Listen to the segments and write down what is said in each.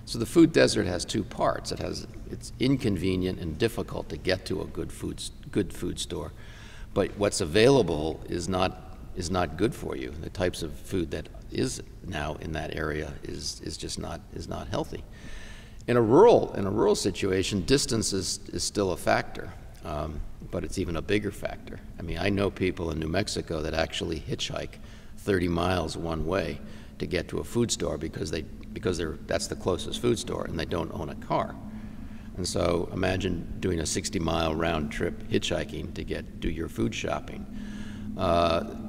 So the food desert has two parts. It's inconvenient and difficult to get to a good food store, but what's available is not good for you. The types of food that is now in that area is just not healthy. In a rural situation, distance is still a factor, but it's even a bigger factor. I mean, I know people in New Mexico that actually hitchhike 30 miles one way to get to a food store because that's the closest food store, and they don't own a car. And so imagine doing a 60-mile round trip hitchhiking to do your food shopping.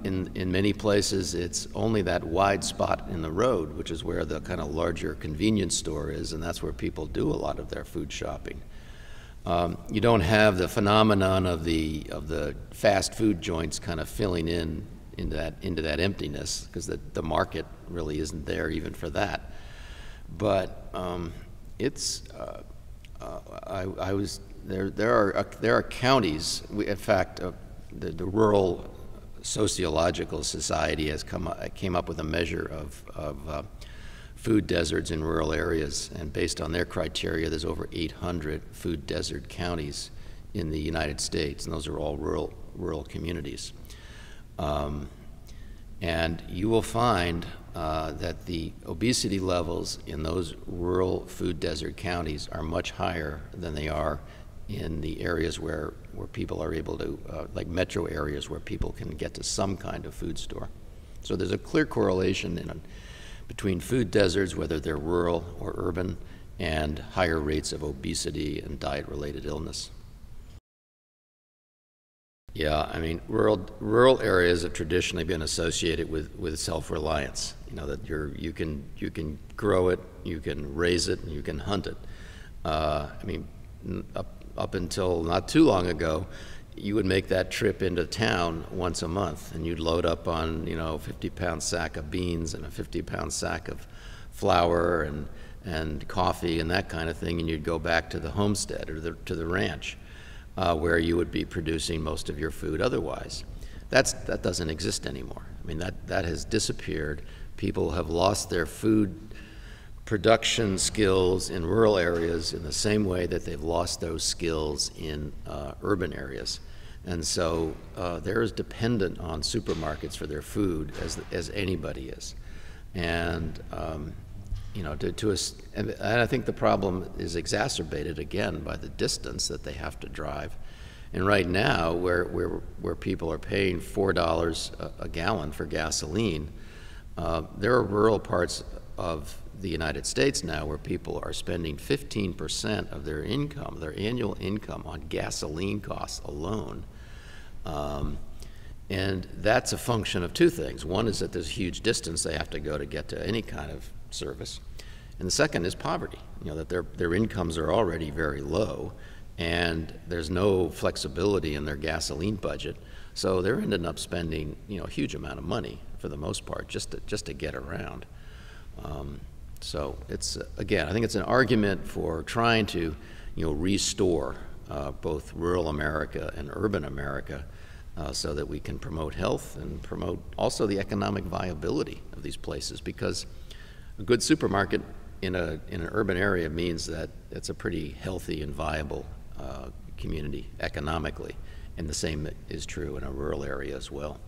In many places, it's only that wide spot in the road, which is where the kind of larger convenience store is, and that's where people do a lot of their food shopping. You don't have the phenomenon of the fast food joints kind of filling into that emptiness, because the market really isn't there even for that. But there are counties. In fact, the Rural Sociological Society came up with a measure of food deserts in rural areas, and based on their criteria, there's over 800 food desert counties in the United States, and those are all rural communities. And you will find that the obesity levels in those rural food desert counties are much higher than they are in the areas where people are able to, like metro areas where people can get to some kind of food store. So there's a clear correlation between food deserts, whether they're rural or urban, and higher rates of obesity and diet-related illness. Yeah, I mean, rural areas have traditionally been associated with self-reliance. You know, that you can grow it, you can raise it, and you can hunt it. I mean, up until not too long ago, you would make that trip into town once a month, and you'd load up on, you know, a 50-pound sack of beans and a 50-pound sack of flour and coffee and that kind of thing, and you'd go back to the homestead or to the ranch, where you would be producing most of your food otherwise. That doesn't exist anymore. I mean, that has disappeared. People have lost their food production skills in rural areas in the same way that they've lost those skills in urban areas. And so they're as dependent on supermarkets for their food as anybody is. And you know, and I think the problem is exacerbated again by the distance that they have to drive. And right now, where people are paying $4 a gallon for gasoline, there are rural parts of the United States now where people are spending 15% of their income, their annual income, on gasoline costs alone. And that's a function of two things. One is that there's a huge distance they have to go to get to any kind of service. And the second is poverty, you know, that their incomes are already very low, and there's no flexibility in their gasoline budget. So they're ending up spending, you know, a huge amount of money for the most part just to get around. So it's, again, I think it's an argument for trying to, you know, restore both rural America and urban America so that we can promote health and promote also the economic viability of these places, because a good supermarket in an urban area means that it's a pretty healthy and viable community economically, and the same is true in a rural area as well.